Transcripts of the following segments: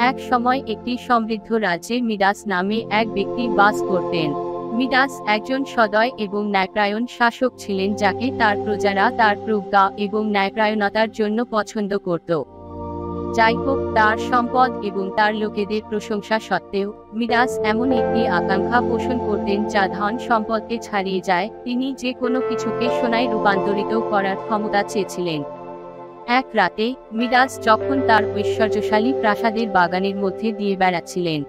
এক সময় একটি সমৃদ্ধ রাজ্যে মিডাস নামে এক ব্যক্তি বাস করতেন। মিডাস একজন সদয় এবং ন্যায়পরায়ণ শাসক ছিলেন, যাকে তার প্রজারা তার প্রজ্ঞা এবং ন্যায়পরায়ণতার জন্য পছন্দ করত। যাই হোক, তার সম্পদ এবং তার লোকেদের প্রশংসা সত্ত্বেও মিডাস এমন একটি আকাঙ্ক্ষা পোষণ করতেন যা ধন সম্পদকে ছাড়িয়ে যায়। তিনি যে কোনো কিছুকে সোনায় রূপান্তরিত করার ক্ষমতা চেয়েছিলেন। এক রাতে মিডাস যখন তার ঐশ্বর্যশালী প্রাসাদের বাগানের মধ্যে দিয়ে বেড়াচ্ছিলেন,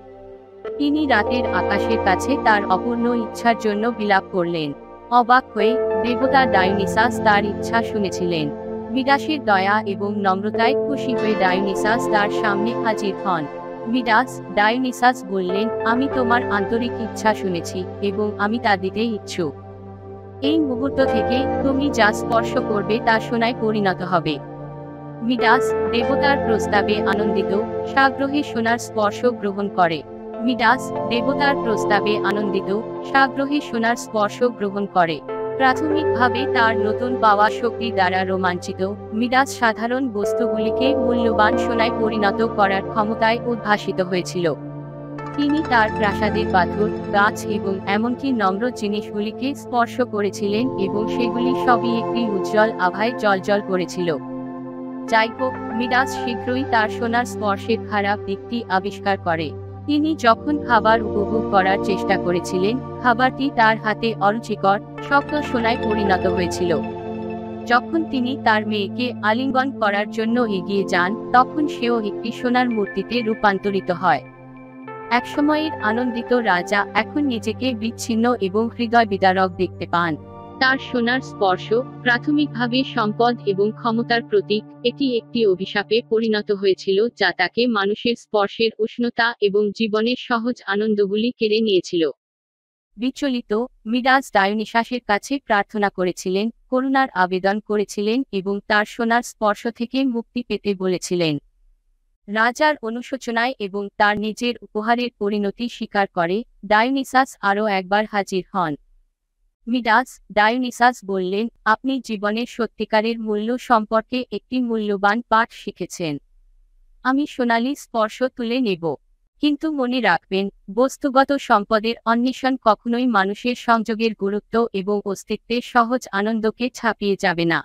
তিনি রাতের আকাশের কাছে তার অপূর্ণ ইচ্ছার জন্য বিলাপ করলেন। অবাক হয়ে দেবতা ডায়োনিসাস তার ইচ্ছা শুনেছিলেন। মিডাসের দয়া এবং নম্রতায় খুশি হয়ে ডায়োনিসাস তার সামনে হাজির হন। মিডাস ডায়োনিসাস বললেন, আমি তোমার আন্তরিক ইচ্ছা শুনেছি এবং আমি তা দিতে ইচ্ছুক। এই মুহূর্ত থেকে তুমি যা স্পর্শ করবে তা সোনায় পরিণত হবে। মিডাস দেবতার প্রস্তাবে আনন্দিত সাগ্রহে সোনার স্পর্শ গ্রহণ করে। মিডাস দেবতার প্রস্তাবে আনন্দিত সাগ্রহে সোনার স্পর্শ গ্রহণ করে। প্রাথমিকভাবে তার নতুন পাওয়া শক্তি দ্বারা রোমাঞ্চিত মিডাস সাধারণ বস্তুগুলিকে মূল্যবান সোনায় পরিণত করার ক্ষমতায় উদ্ভাসিত হয়েছিল। তিনি তার প্রাসাদের পাথর, গাছ এবং এমনকি নম্র জিনিসগুলিকে স্পর্শ করেছিলেন এবং সেগুলি সবই একটি উজ্জ্বল আভায় জ্বলজ্বল করেছিল। যাই হোক, মিডাস শীঘ্রই তার সোনার স্পর্শের খারাপ দিকটি আবিষ্কার করে। তিনি যখন খাবার উপভোগ করার চেষ্টা করেছিলেন, খাবারটি তার হাতে অরুচিকর শক্ত সোনায় পরিণত হয়েছিল। যখন তিনি তার মেয়েকে আলিঙ্গন করার জন্য এগিয়ে যান, তখন সেও একটি সোনার মূর্তিতে রূপান্তরিত হয়। একসময়ের আনন্দিত রাজা এখন নিজেকে বিচ্ছিন্ন এবং হৃদয় বিদারক দেখতে পান। তার সোনার স্পর্শ, প্রাথমিকভাবে সম্পদ এবং ক্ষমতার প্রতীক, এটি একটি অভিশাপে পরিণত হয়েছিল যা তাকে মানুষের স্পর্শের উষ্ণতা এবং জীবনের সহজ আনন্দগুলি কেড়ে নিয়েছিল। বিচলিত মিডাস ডায়োনিসাসের কাছে প্রার্থনা করেছিলেন, করুণার আবেদন করেছিলেন এবং তার সোনার স্পর্শ থেকে মুক্তি পেতে বলেছিলেন। রাজার অনুশোচনায় এবং তার নিজের উপহারের পরিণতি স্বীকার করে ডায়োনিসাস আরও একবার হাজির হন। মিডাস ডায়োনিসাস বললেন, আপনি জীবনের সত্যিকারের মূল্য সম্পর্কে একটি মূল্যবান পাঠ শিখেছেন। আমি সোনালী স্পর্শ তুলে নেব, কিন্তু মনে রাখবেন, বস্তুগত সম্পদের অন্বেষণ কখনোই মানুষের সংযোগের গুরুত্ব এবং অস্তিত্বের সহজ আনন্দকে ছাপিয়ে যাবে না।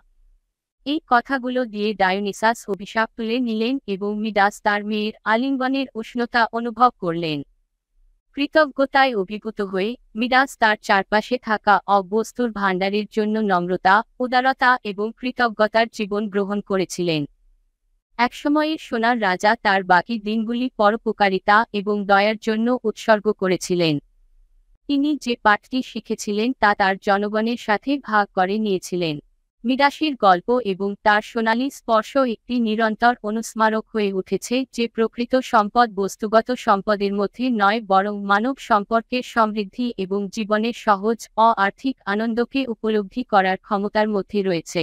এই কথাগুলো দিয়ে ডায়োনিসাস অভিশাপ তুলে নিলেন এবং মিডাস তার মেয়ের আলিঙ্গনের উষ্ণতা অনুভব করলেন। কৃতজ্ঞতায় অভিভূত হয়ে মিডাস তার চারপাশে থাকা অবস্তুর ভাণ্ডারের জন্য নম্রতা, উদারতা এবং কৃতজ্ঞতার জীবন গ্রহণ করেছিলেন। একসময়ের সোনার রাজা তার বাকি দিনগুলি পরোপকারিতা এবং দয়ার জন্য উৎসর্গ করেছিলেন। তিনি যে পাঠটি শিখেছিলেন তা তার জনগণের সাথে ভাগ করে নিয়েছিলেন। মিডাসের গল্প এবং তার সোনালী স্পর্শ একটি নিরন্তর অনুস্মারক হয়ে উঠেছে যে প্রকৃত সম্পদ বস্তুগত সম্পদের মধ্যে নয়, বরং মানব সম্পর্কের সমৃদ্ধি এবং জীবনের সহজ আর্থিক আনন্দকে উপলব্ধি করার ক্ষমতার মধ্যে রয়েছে।